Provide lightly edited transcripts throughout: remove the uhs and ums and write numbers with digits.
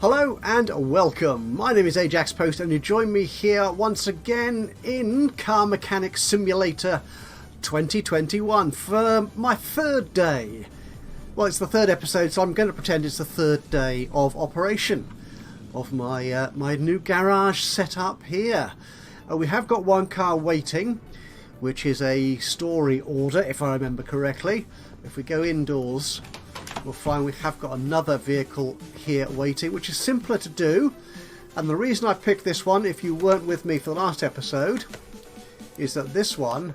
Hello and welcome. My name is Ajaxpost and you join me here once again in Car Mechanic Simulator 2021 for my third day. Well, it's the third episode, so I'm going to pretend it's the third day of operation of my my new garage setup here. We have got one car waiting, which is a story order, if I remember correctly. If we go indoors, we'll find we have got another vehicle here waiting, which is simpler to do. And the reason I picked this one, if you weren't with me for the last episode, is that this one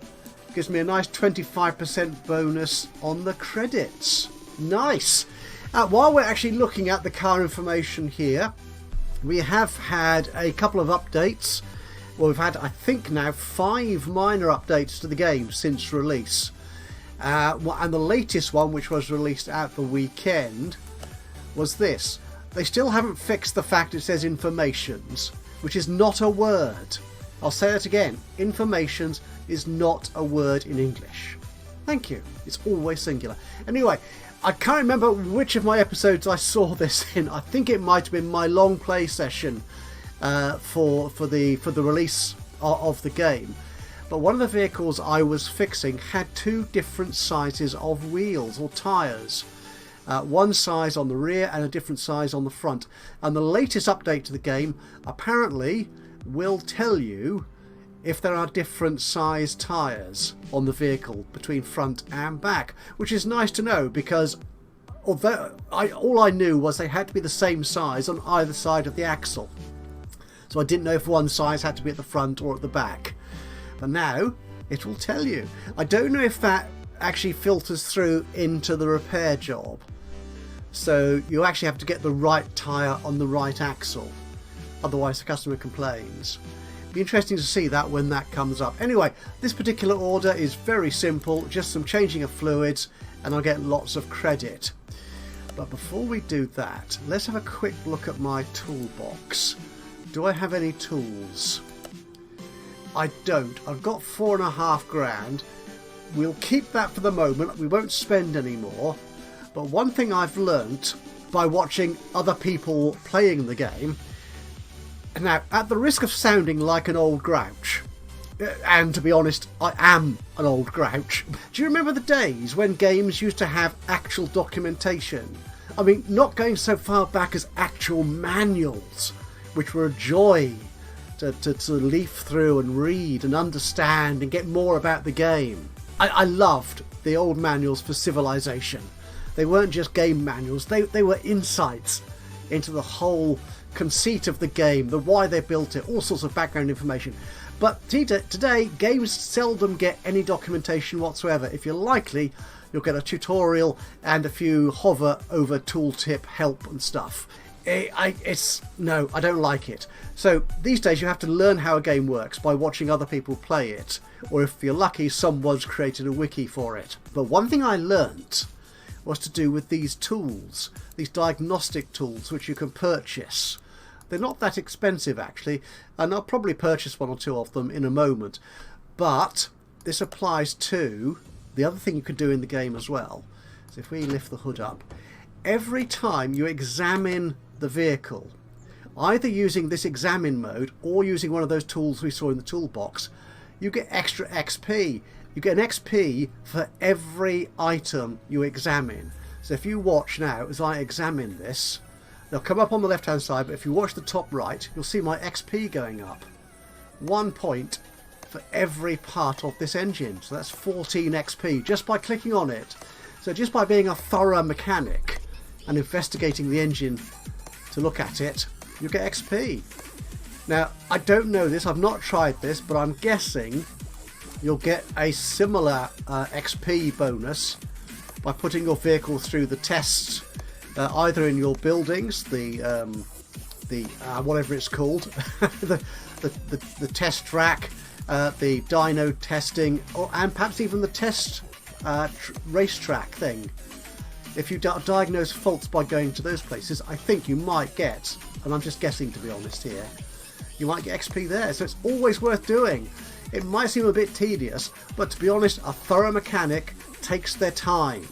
gives me a nice 25% bonus on the credits. Nice! While we're actually looking at the car information here, we have had a couple of updates. Well, we've had, I think now, 5 minor updates to the game since release. And the latest one, which was released at the weekend, was this. They still haven't fixed the fact it says informations, which is not a word. I'll say it again. Informations is not a word in English. Thank you. It's always singular. Anyway, I can't remember which of my episodes I saw this in. I think it might have been my long play session for the release of the game. But one of the vehicles I was fixing had 2 different sizes of wheels or tyres. One size on the rear and a different size on the front. And the latest update to the game apparently will tell you if there are different size tyres on the vehicle between front and back. Which is nice to know, because although all I knew was they had to be the same size on either side of the axle. So I didn't know if one size had to be at the front or at the back. But now it will tell you. I don't know if that actually filters through into the repair job. So you actually have to get the right tyre on the right axle. Otherwise the customer complains. It'll be interesting to see that when that comes up. Anyway, this particular order is very simple. Just some changing of fluids and I'll get lots of credit. But before we do that, let's have a quick look at my toolbox. Do I have any tools? I don't. I've got 4.5 grand. We'll keep that for the moment. We won't spend any more. But one thing I've learnt by watching other people playing the game, now at the risk of sounding like an old grouch, and to be honest, I am an old grouch. Do you remember the days when games used to have actual documentation? I mean, not going so far back as actual manuals, which were a joy to leaf through and read and understand and get more about the game. I loved the old manuals for Civilization. They weren't just game manuals, they were insights into the whole conceit of the game, the why they built it, all sorts of background information. But today, games seldom get any documentation whatsoever. If you're likely, you'll get a tutorial and a few hover over tooltip help and stuff. No, I don't like it. So these days you have to learn how a game works by watching other people play it, or if you're lucky, someone's created a wiki for it. But one thing I learnt was to do with these tools, these diagnostic tools which you can purchase. They're not that expensive actually, and I'll probably purchase 1 or 2 of them in a moment. But this applies to the other thing you can do in the game as well. So if we lift the hood up, every time you examine the vehicle, either using this examine mode or using one of those tools we saw in the toolbox, you get extra XP. You get an XP for every item you examine. So if you watch now as I examine this, they'll come up on the left hand side, but if you watch the top right, you'll see my XP going up. 1 point for every part of this engine. So that's 14 XP just by clicking on it. So just by being a thorough mechanic and investigating the engine to look at it, you get XP. Now, I don't know this, I've not tried this, but I'm guessing you'll get a similar XP bonus by putting your vehicle through the tests, either in your buildings, the whatever it's called, the test track, the dyno testing, and perhaps even the test racetrack thing. If you diagnose faults by going to those places, I think you might get, and I'm just guessing to be honest here, you might get XP there. So it's always worth doing. It might seem a bit tedious, but to be honest, a thorough mechanic takes their time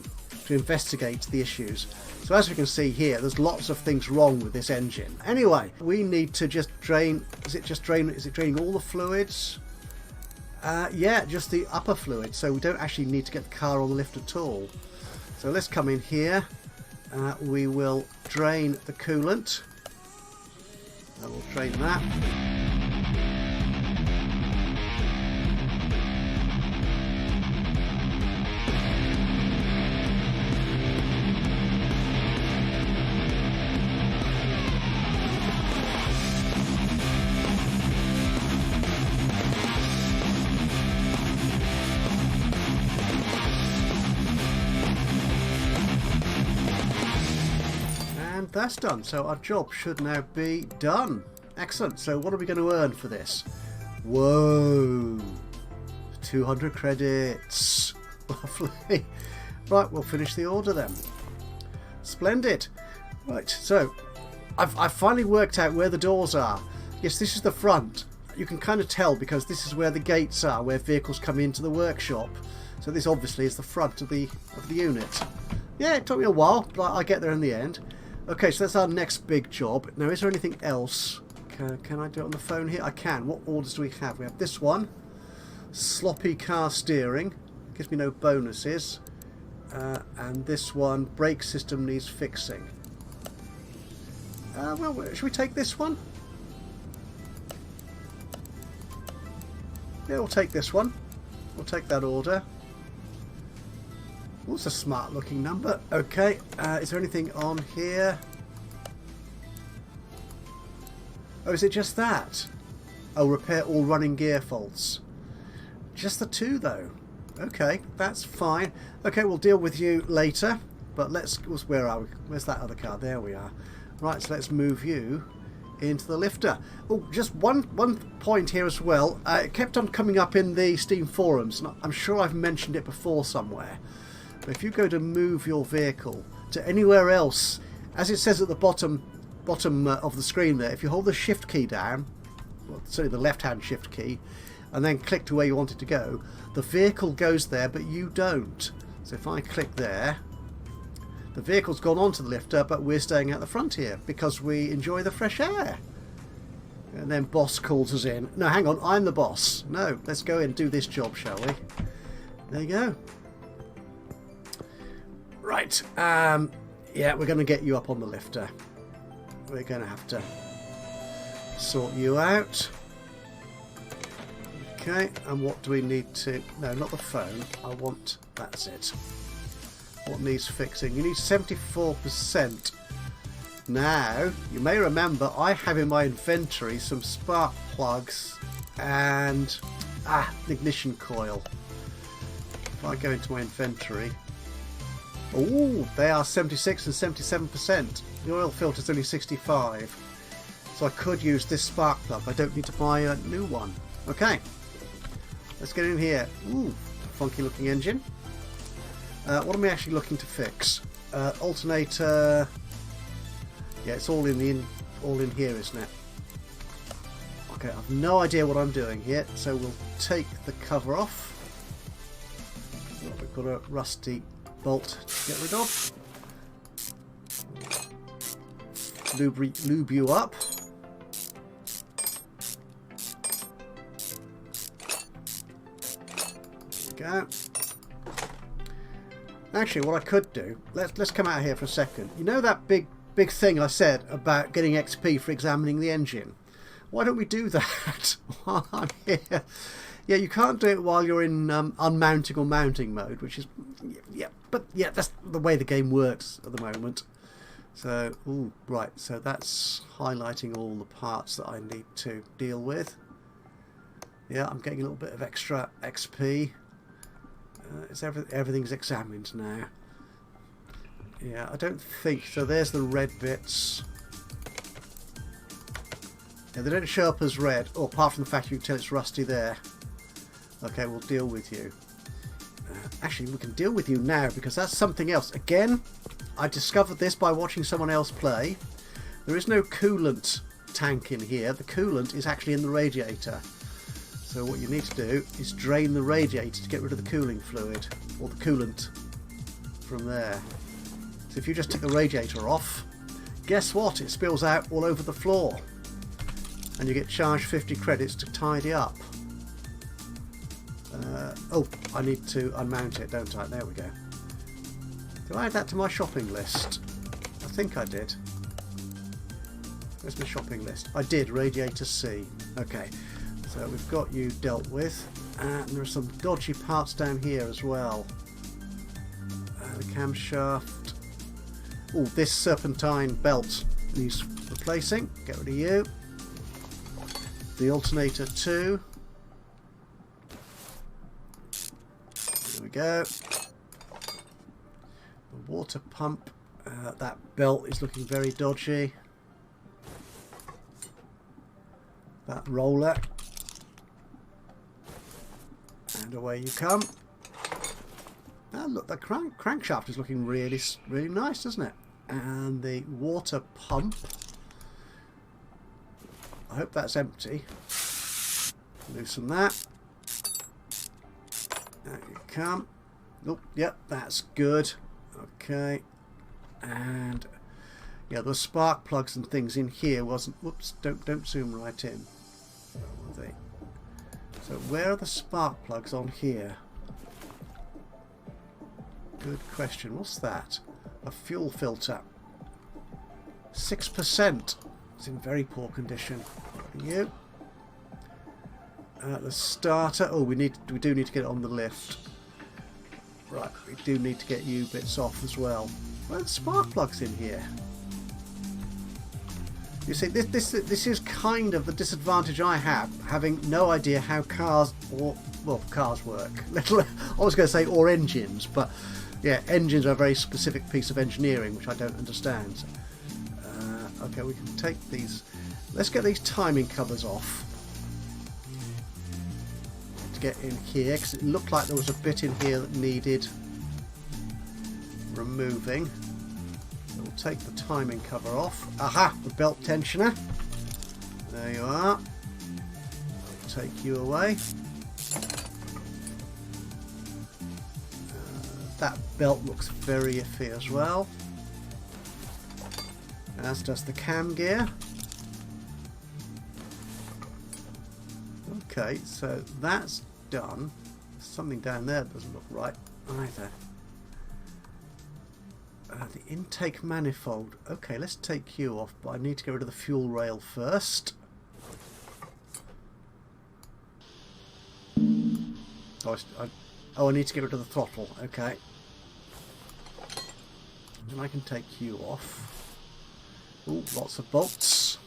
to investigate the issues. So as we can see here, there's lots of things wrong with this engine. Anyway, we need to just drain. Is it draining all the fluids? Yeah, just the upper fluid. So we don't actually need to get the car on the lift at all. So let's come in here. We will drain the coolant. And we'll drain that. That's done, so our job should now be done. Excellent. So what are we going to earn for this? Whoa, 200 credits. Lovely. Right, we'll finish the order then. Splendid. Right, so I've finally worked out where the doors are. Yes, this is the front. You can kind of tell because this is where the gates are, where vehicles come into the workshop. So this obviously is the front of the unit. Yeah, it took me a while, but I get there in the end. Okay, so that's our next big job. Now, is there anything else? Can I do it on the phone here? I can. What orders do we have? We have this one. Sloppy car steering. Gives me no bonuses. And this one, brake system needs fixing. Well, should we take this one? Yeah, we'll take this one. We'll take that order. What's a smart looking number? Okay, is there anything on here? Oh, is it just that? Oh, repair all running gear faults. Just the two though. Okay, that's fine. Okay, we'll deal with you later. But where are we? Where's that other car? There we are. Right, so let's move you into the lifter. Oh, just one point here as well. It kept on coming up in the Steam forums. And I'm sure I've mentioned it before somewhere. If you go to move your vehicle to anywhere else, as it says at the bottom of the screen there, if you hold the shift key down, well, certainly the left hand shift key, and then click to where you want it to go, the vehicle goes there but you don't. So if I click there, the vehicle's gone onto the lifter, but we're staying at the front here because we enjoy the fresh air. And then boss calls us in. No, hang on, I'm the boss. No, let's go in and do this job, shall we? There you go. Right, yeah, we're going to get you up on the lifter. We're going to have to sort you out. Okay, and what do we need to... No, not the phone. I want... That's it. What needs fixing? You need 74%. Now, you may remember I have in my inventory some spark plugs and... the ignition coil. If I go into my inventory... Oh, they are 76 and 77%. The oil filter's only 65. So I could use this spark plug. I don't need to buy a new one. Okay. Let's get in here. Ooh, funky looking engine. What am I actually looking to fix? Alternator. Yeah, it's all in here, isn't it? Okay, I've no idea what I'm doing here, so we'll take the cover off. Well, we've got a rusty bolt to get rid of. Lube you up. There we go. Actually, what I could do, let's come out here for a second. You know that big thing I said about getting XP for examining the engine? Why don't we do that while I'm here? Yeah, you can't do it while you're in unmounting or mounting mode, which is, yeah, but yeah, that's the way the game works at the moment. So, ooh, right, so that's highlighting all the parts that I need to deal with. Yeah, I'm getting a little bit of extra XP. Everything's examined now. Yeah, I don't think so. There's the red bits. Yeah, they don't show up as red, or apart from the fact you can tell it's rusty there. Okay, we'll deal with you. Actually, we can deal with you now because that's something else. Again, I discovered this by watching someone else play. There is no coolant tank in here. The coolant is actually in the radiator. So what you need to do is drain the radiator to get rid of the cooling fluid, or the coolant from there. So if you just take the radiator off, guess what? It spills out all over the floor. And you get charged 50 credits to tidy up. Oh, I need to unmount it, don't I? There we go. Did I add that to my shopping list? I think I did. Where's my shopping list? I did, Radiator C. Okay, so we've got you dealt with. And there are some dodgy parts down here as well. The camshaft. Oh, this serpentine belt needs replacing. Get rid of you. The alternator too. There we go. The water pump. That belt is looking very dodgy. That roller. And away you come. Ah, look, the crankshaft is looking really, really nice, doesn't it? And the water pump. I hope that's empty. Loosen that. There you come. Oh, yep, that's good. Okay. And yeah, the spark plugs and things in here wasn't. Whoops! Don't zoom right in. Where are they? So where are the spark plugs on here? Good question. What's that? A fuel filter. 6%. It's in very poor condition. You. The starter. Oh, we do need to get it on the lift. Right, we do need to get you bits off as well. Where are the spark plugs in here? You see, this is kind of the disadvantage I have, having no idea how cars work. I was going to say or engines, but yeah, engines are a very specific piece of engineering which I don't understand. So, okay, we can take these. Let's get these timing covers off to get in here, because it looked like there was a bit in here that needed removing. So we'll take the timing cover off. Aha! The belt tensioner. There you are. Take you away. That belt looks very iffy as well. As does the cam gear. Okay, so that's done. There's something down there that doesn't look right either. The intake manifold. Okay, let's take you off, but I need to get rid of the fuel rail first. I need to get rid of the throttle. Okay. And I can take you off. Oh, lots of bolts.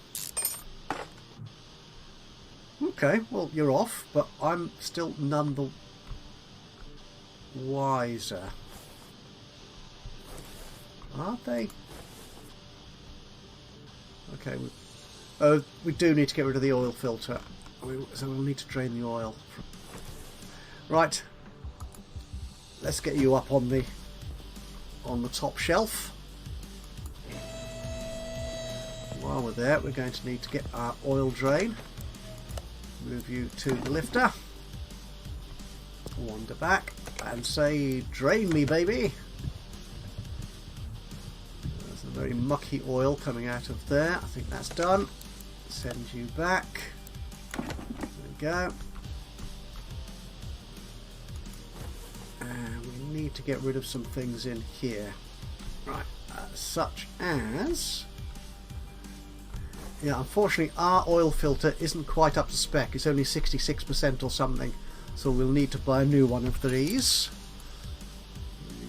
Okay, well, you're off, but I'm still none the wiser. Are they? Okay, we do need to get rid of the oil filter. So we'll need to drain the oil. Right. Let's get you up on the top shelf. While we're there, we're going to need to get our oil drain. Move you to the lifter. Wander back and say, drain me, baby. There's a very mucky oil coming out of there. I think that's done. Send you back. There we go. And we need to get rid of some things in here. Right, such as... Yeah, unfortunately our oil filter isn't quite up to spec. It's only 66% or something. So we'll need to buy a new one of these.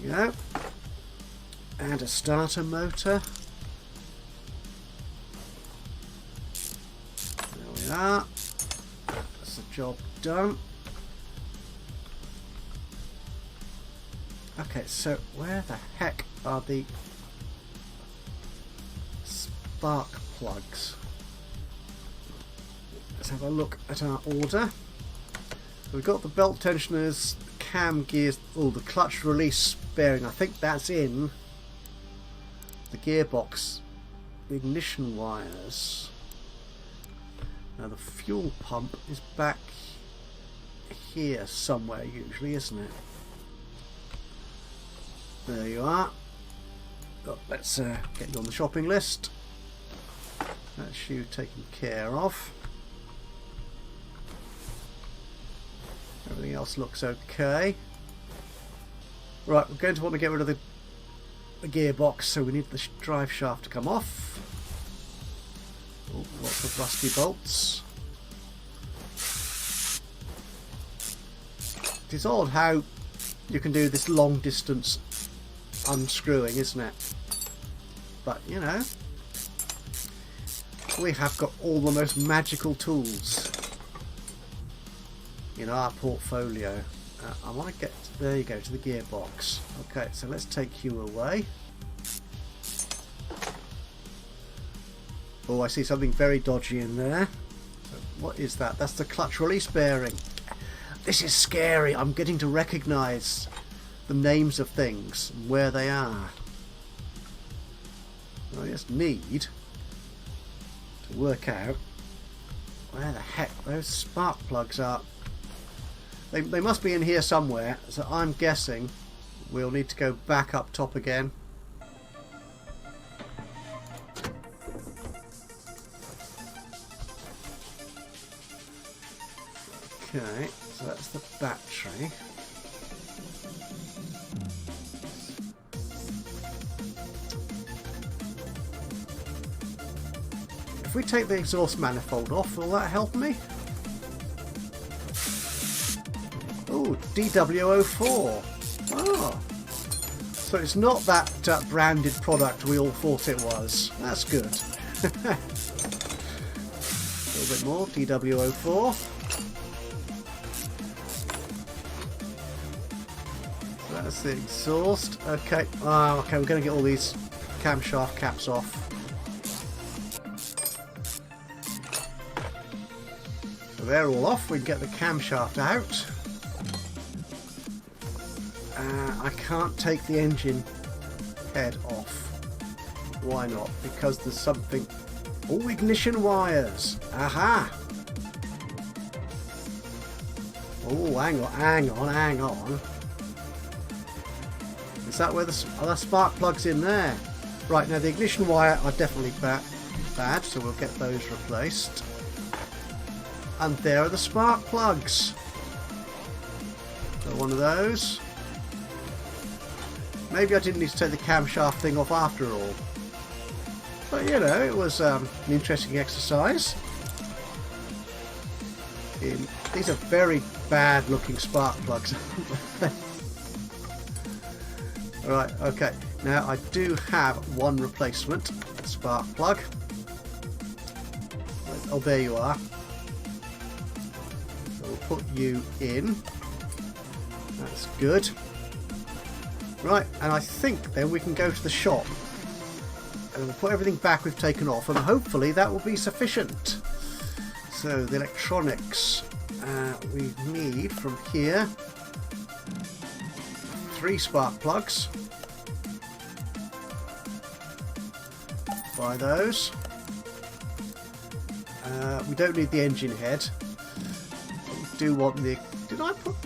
There we go. And a starter motor. There we are. That's the job done. Okay, so where the heck are the spark plugs? Let's have a look at our order. We've got the belt tensioners, the cam gears, the clutch release bearing. I think that's in the gearbox, the ignition wires. Now the fuel pump is back here somewhere usually, isn't it? There you are. Oh, let's get you on the shopping list. That's you taken care of. Everything else looks okay. Right, we're going to want to get rid of the gearbox, so we need the drive shaft to come off. Oh, lots of rusty bolts. It is odd how you can do this long distance unscrewing, isn't it? But you know, we have got all the most magical tools in our portfolio. I want to get, there you go, to the gearbox. Okay, so let's take you away. Oh, I see something very dodgy in there. So what is that? That's the clutch release bearing. This is scary. I'm getting to recognise the names of things and where they are. I just need to work out where the heck those spark plugs are. They must be in here somewhere, so I'm guessing we'll need to go back up top again. Okay, so that's the battery. If we take the exhaust manifold off, will that help me? Oh, DW04. Oh. So it's not that branded product we all thought it was. That's good. A little bit more, DW04. So that's the exhaust. Okay. Okay, we're going to get all these camshaft caps off. So they're all off. We can get the camshaft out. I can't take the engine head off. Why not? Because there's something... Oh, ignition wires. Aha! Oh, hang on. Is that where the spark plug's in there? Right, now the ignition wire are definitely bad, so we'll get those replaced. And there are the spark plugs. So one of those. Maybe I didn't need to take the camshaft thing off after all. But you know, it was an interesting exercise. These are very bad looking spark plugs. Right, okay. Now I do have one replacement spark plug. Oh, there you are. So we'll put you in. That's good. Right, and I think then we can go to the shop and we'll put everything back we've taken off, and hopefully that will be sufficient. So the electronics we need from here 3 spark plugs. Buy those. We don't need the engine head. We do want the... Did I put...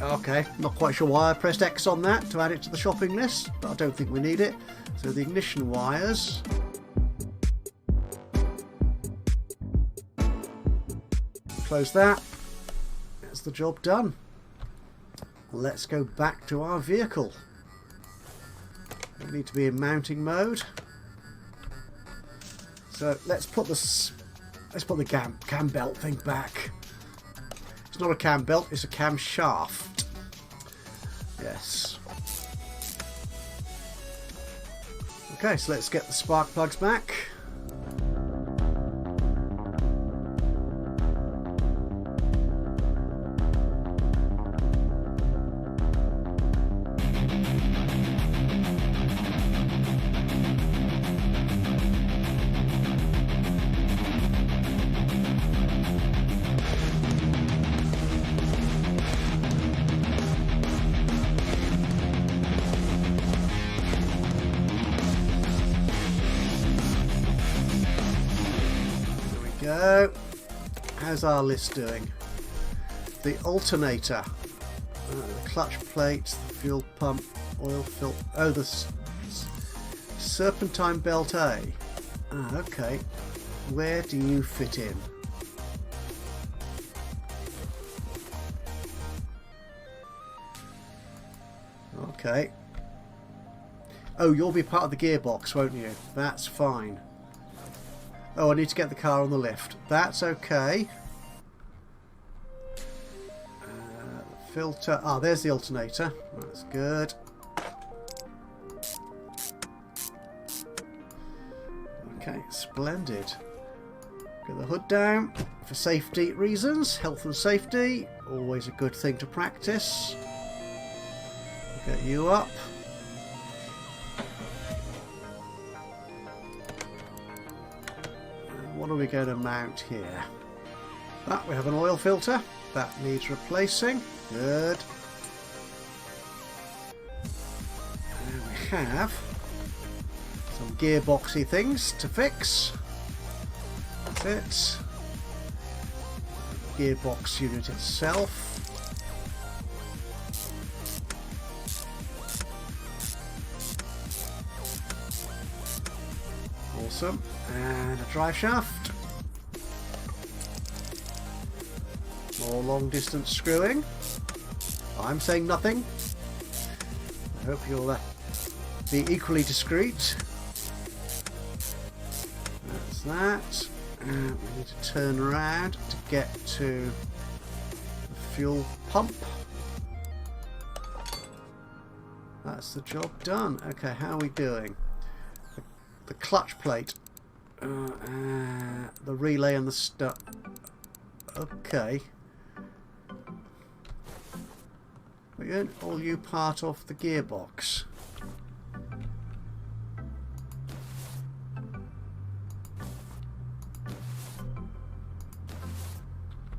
Okay, not quite sure why I pressed X on that to add it to the shopping list, but I don't think we need it. So the ignition wires. Close that. That's the job done. Let's go back to our vehicle. We need to be in mounting mode. So let's put the cam belt thing back. It's not a cam belt, it's a cam shaft. Yes. Okay, so let's get the spark plugs back. Go. How's our list doing? The alternator, the clutch plates, the fuel pump, oil filter. Oh, the Serpentine belt A. Ah, okay. Where do you fit in? Okay. Oh, you'll be part of the gearbox, won't you? That's fine. Oh, I need to get the car on the lift. That's okay. Filter. Ah, there's the alternator. That's good. Okay, splendid. Get the hood down for safety reasons. Health and safety. Always a good thing to practice. Get you up. What are we going to mount here? Ah, we have an oil filter. That needs replacing. Good. And we have some gearboxy things to fix. That's it. Gearbox unit itself. Awesome. And a drive shaft. More long distance screwing. I'm saying nothing. I hope you'll be equally discreet. That's that. And we need to turn around to get to the fuel pump. That's the job done. Okay, how are we doing? The clutch plate. The relay and the stuff. Okay. Aren't all you part of the gearbox?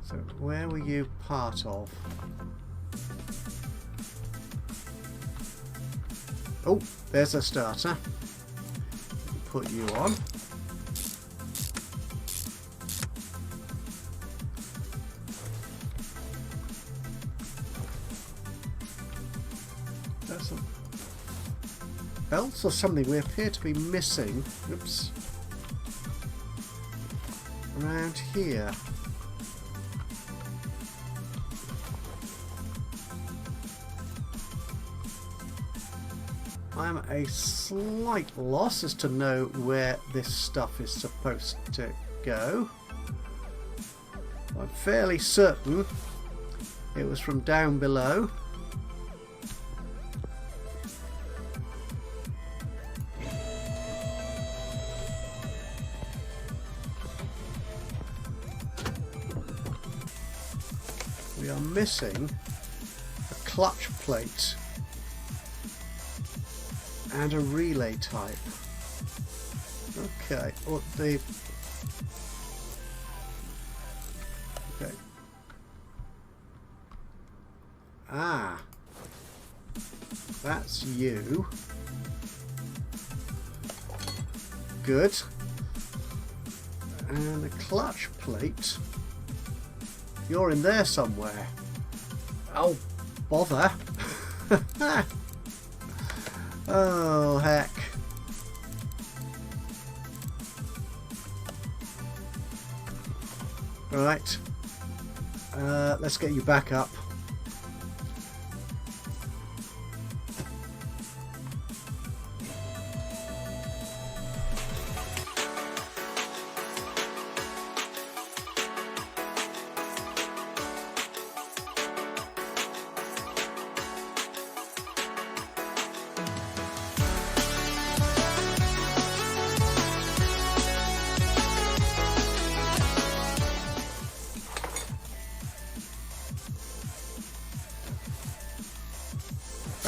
So where were you part of? Oh, there's a starter. Put you on. Belts or something we appear to be missing. Oops. Around here. I'm at a slight loss as to know where this stuff is supposed to go. I'm fairly certain it was from down below. We are missing a clutch plate and a relay type. Okay, what the... Okay. Ah, that's you. Good. And a clutch plate. You're in there somewhere. Oh, bother. Oh, heck. Right. Let's get you back up.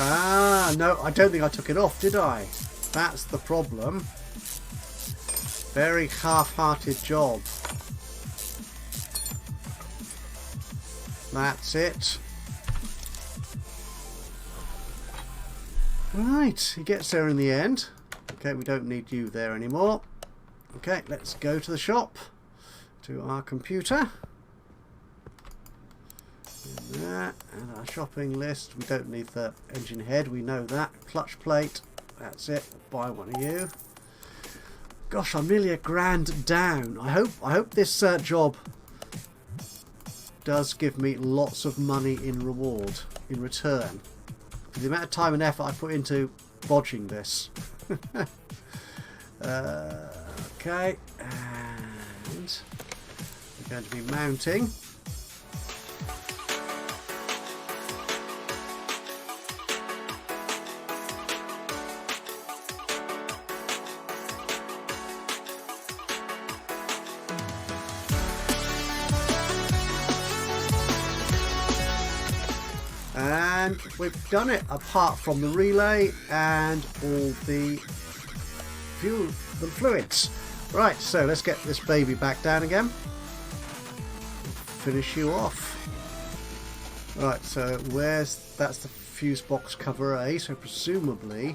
Ah, no, I don't think I took it off, did I? That's the problem. Very half-hearted job. That's it. Right, he gets there in the end. Okay, we don't need you there anymore. Okay, let's go to the shop, to our computer. There, and our shopping list. We don't need the engine head, we know that. Clutch plate, That's it. Buy one of you. Gosh, I'm nearly £1,000 down. I hope this job does give me lots of money in return. For the amount of time and effort I put into bodging this. Okay, and we're going to be mounting. And we've done it, apart from the relay and all the fluids. Right, so let's get this baby back down again. Finish you off. Right, so that's the fuse box cover A, so presumably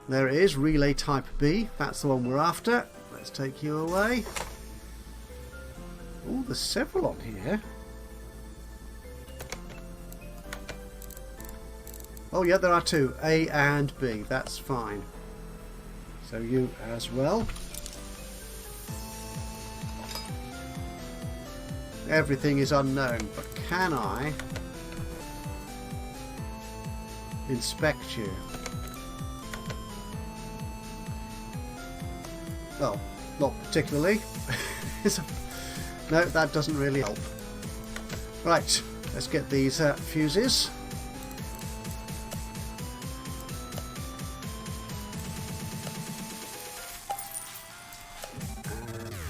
there it is, relay type B. That's the one we're after. Let's take you away. Oh, there's several on here. Oh yeah, there are two, A and B. That's fine. So you as well. Everything is unknown, but can I inspect you? Well, not particularly. No, that doesn't really help. Right, let's get these fuses.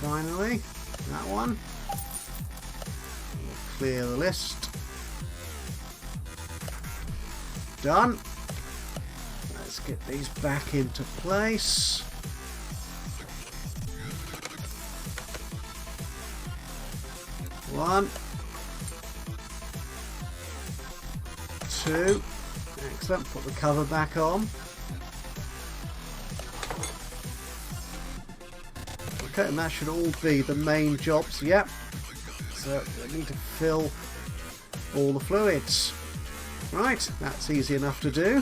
Finally, that one. We'll clear the list. Done. Let's get these back into place. One. Two. Excellent. Put the cover back on. Okay, and that should all be the main jobs. Yep. So we need to fill all the fluids. Right, that's easy enough to do.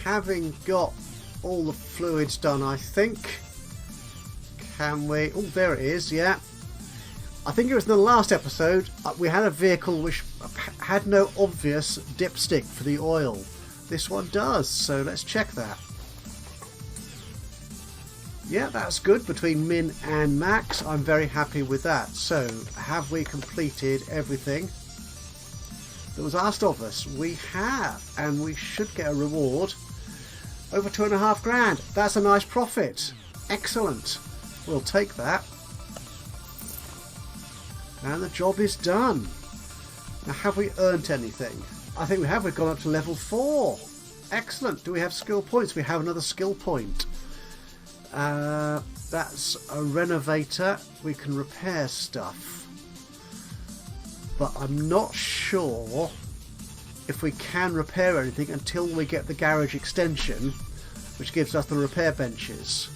Having got all the fluids done, I think, can we... Oh, there it is, yeah. I think it was in the last episode, we had a vehicle which had no obvious dipstick for the oil. This one does, so let's check that. Yeah, that's good, between min and max. I'm very happy with that. So, have we completed everything that was asked of us? We have, and we should get a reward. Over £2,500. That's a nice profit. Excellent. We'll take that. And the job is done. Now, have we earned anything? I think we have. We've gone up to level 4. Excellent. Do we have skill points? We have another skill point. That's a renovator. We can repair stuff. But I'm not sure if we can repair anything until we get the garage extension, which gives us the repair benches.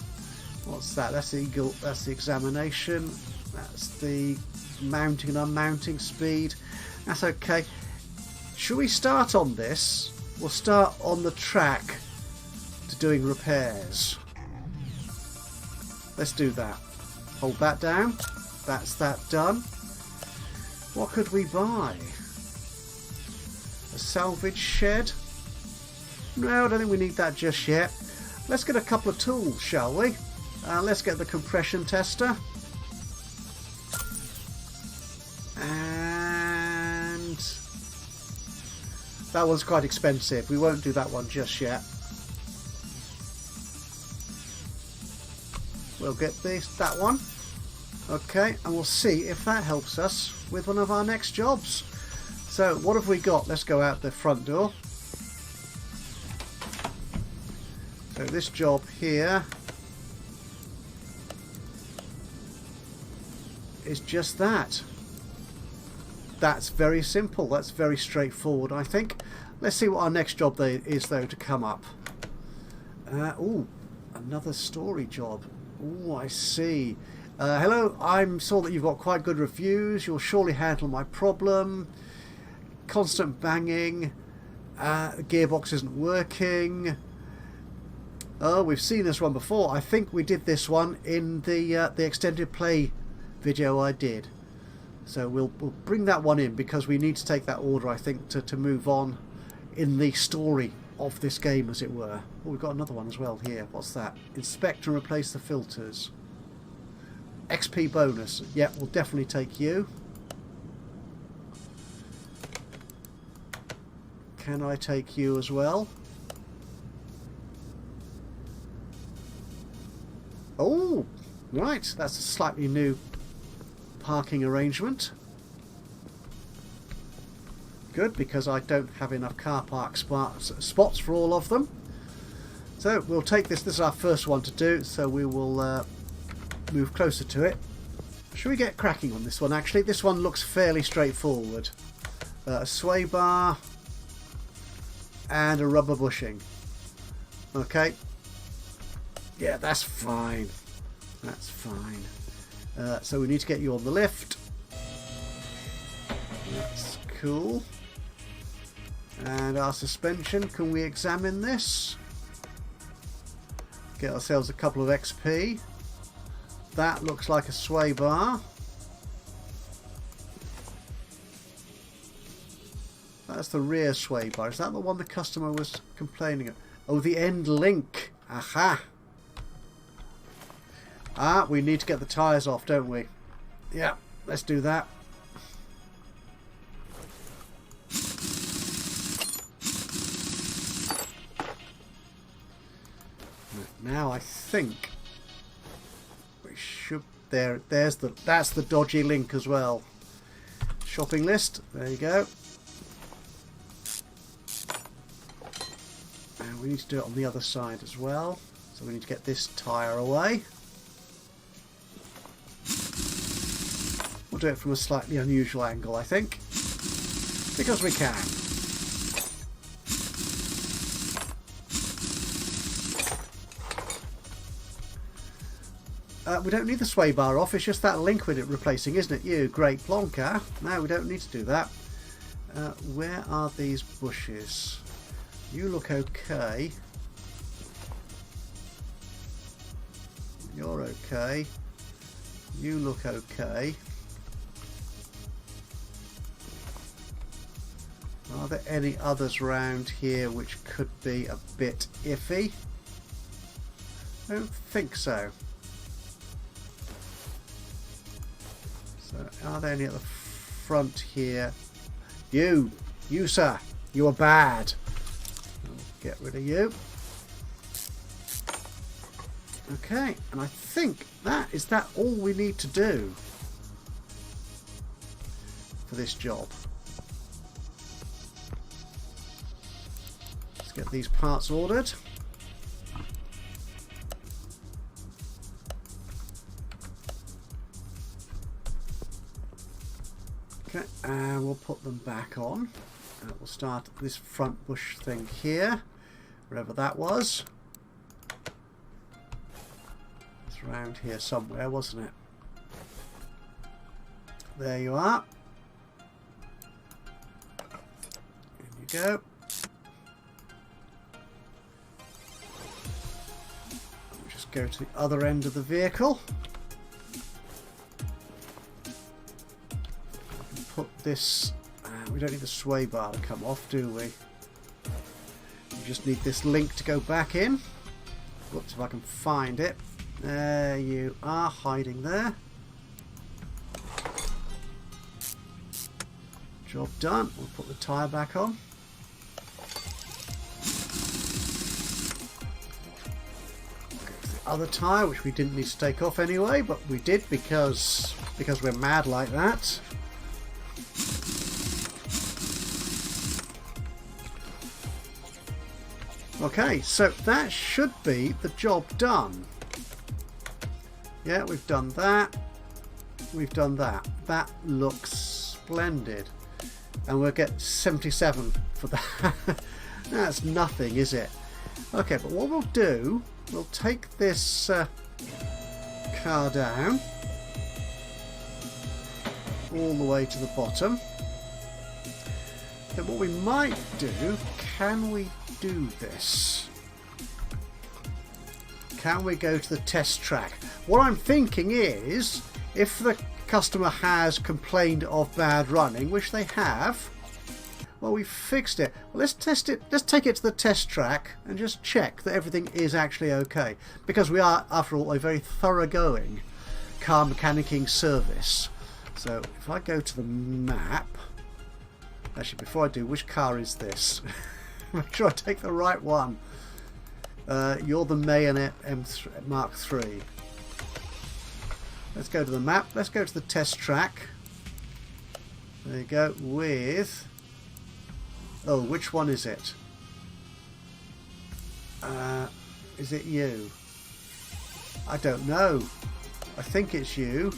What's that? That's the eagle. That's the examination. That's the mounting and unmounting speed. That's okay. Should we start on this? We'll start on the track to doing repairs. Let's do that. Hold that down. That's that done. What could we buy? A salvage shed? No, I don't think we need that just yet. Let's get a couple of tools, shall we? Let's get the compression tester. And that one's quite expensive. We won't do that one just yet. We'll get that one. Okay, and we'll see if that helps us with one of our next jobs. So, what have we got? Let's go out the front door. So this job here is just that. That's very simple. That's very straightforward, I think. Let's see what our next job is, though, to come up. Oh, another story job. Oh, I see. Hello, I saw that you've got quite good reviews. You'll surely handle my problem. Constant banging. The gearbox isn't working. Oh, we've seen this one before. I think we did this one in the extended play video I did. So we'll bring that one in because we need to take that order, I think, to move on in the story of this game, as it were. Oh, we've got another one as well here. What's that? Inspect and replace the filters. XP bonus. Yep, we'll definitely take you. Can I take you as well? Oh, right. That's a slightly new parking arrangement. Good, because I don't have enough car park spots for all of them. So we'll take this. This is our first one to do, so we will move closer to it. Should we get cracking on this one? Actually, this one looks fairly straightforward. A sway bar and a rubber bushing. Okay. Yeah, that's fine. That's fine. So we need to get you on the lift. That's cool. And our suspension, can we examine this? Get ourselves a couple of XP. That looks like a sway bar. That's the rear sway bar. Is that the one the customer was complaining of? Oh, the end link. Aha. Ah, we need to get the tyres off, don't we? Yeah, let's do that. Now I think we should. That's the dodgy link as well. Shopping list. There you go. And we need to do it on the other side as well. So we need to get this tyre away. We'll do it from a slightly unusual angle, I think, because we can. We don't need the sway bar off, it's just that link we're replacing, isn't it? You great plonker. No, we don't need to do that. Where are these bushes? You look okay. You're okay. You look okay. Are there any others around here which could be a bit iffy? I don't think so. So are there any at the front here? You sir, you are bad. I'll get rid of you. Okay, and I think is that all we need to do for this job. Let's get these parts ordered. Okay, and we'll put them back on. We'll start this front bush thing here, wherever that was. It's around here somewhere, wasn't it? There you are. There you go. We'll just go to the other end of the vehicle. Put this. We don't need the sway bar to come off, do we? We just need this link to go back in. Whoops, if I can find it. There you are, hiding there. Job done. We'll put the tyre back on. The other tyre, which we didn't need to take off anyway, but we did because we're mad like that. Okay, so that should be the job done. Yeah, we've done that. We've done that. That looks splendid. And we'll get 77 for that. That's nothing, is it? Okay, but what we'll do, we'll take this car down all the way to the bottom. Then what we might do, can we do this? Can we go to the test track? What I'm thinking is, if the customer has complained of bad running, which they have, well, we fixed it. Well, let's test it. Let's take it to the test track and just check that everything is actually okay. Because we are, after all, a very thoroughgoing car mechanicking service. So if I go to the map, actually before I do, which car is this? Make sure I take the right one. You're the Mayonet M3 Mark III. Let's go to the map. Let's go to the test track. There you go. With... oh, which one is it? Is it you? I don't know. I think it's you.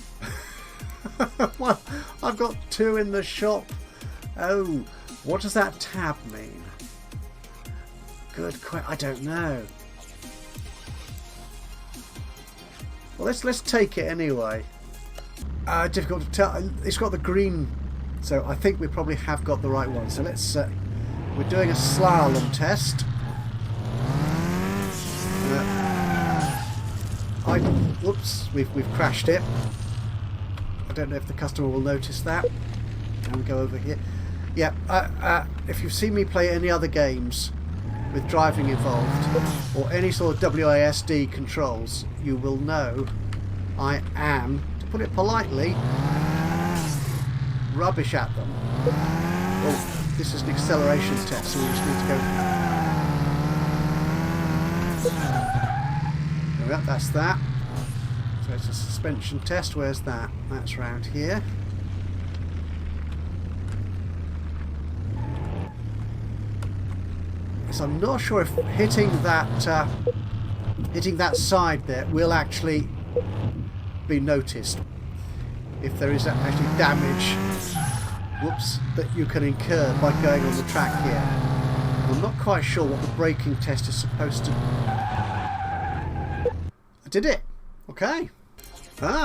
Well, I've got two in the shop. Oh, what does that tab mean? Good question. I don't know. Well, let's take it anyway. Difficult to tell. It's got the green, so I think we probably have got the right one. So let's. We're doing a slalom test. Whoops, we've crashed it. I don't know if the customer will notice that. And we go over here. Yeah, if you've seen me play any other games with driving involved, or any sort of WASD controls, you will know I am, to put it politely, rubbish at them. Oh, this is an acceleration test, so we just need to go. There we go, that's that. So it's a suspension test. Where's that? That's round here. So I'm not sure if hitting that side there will actually be noticed. If there is actually damage, whoops, that you can incur by going on the track here. I'm not quite sure what the braking test is supposed to. I did it. Okay.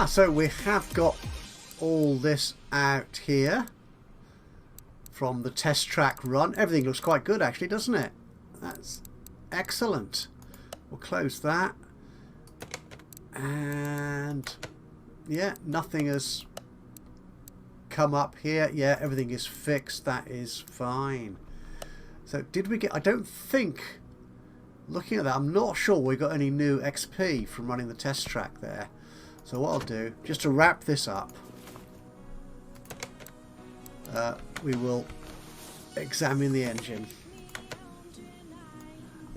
So we have got all this out here from the test track run. Everything looks quite good actually, doesn't it? That's excellent. We'll close that. And yeah, nothing has come up here. Yeah, everything is fixed. That is fine. So did we get... I don't think... looking at that, I'm not sure we got any new XP from running the test track there. So what I'll do, just to wrap this up, we will examine the engine.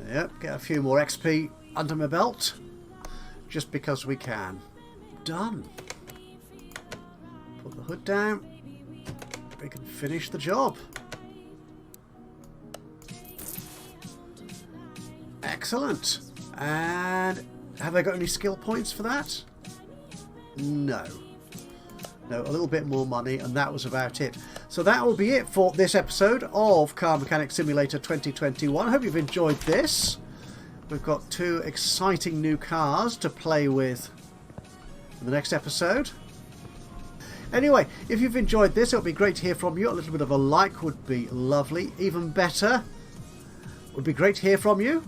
Yep, get a few more XP under my belt, just because we can. Done. Put the hood down. We can finish the job. Excellent. And have I got any skill points for that? No. No, a little bit more money, and that was about it. So that will be it for this episode of Car Mechanic Simulator 2021. I hope you've enjoyed this. We've got 2 exciting new cars to play with in the next episode. Anyway, if you've enjoyed this, it would be great to hear from you. A little bit of a like would be lovely. Even better, would be great to hear from you.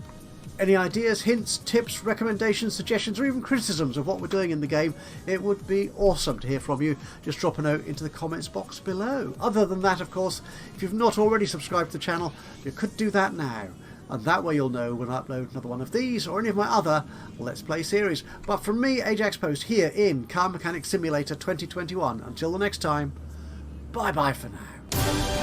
Any ideas, hints, tips, recommendations, suggestions, or even criticisms of what we're doing in the game, it would be awesome to hear from you. Just drop a note into the comments box below. Other than that, of course, if you've not already subscribed to the channel, you could do that now. And that way you'll know when I upload another one of these or any of my other Let's Play series. But from me, Ajaxpost, here in Car Mechanic Simulator 2021. Until the next time, bye-bye for now.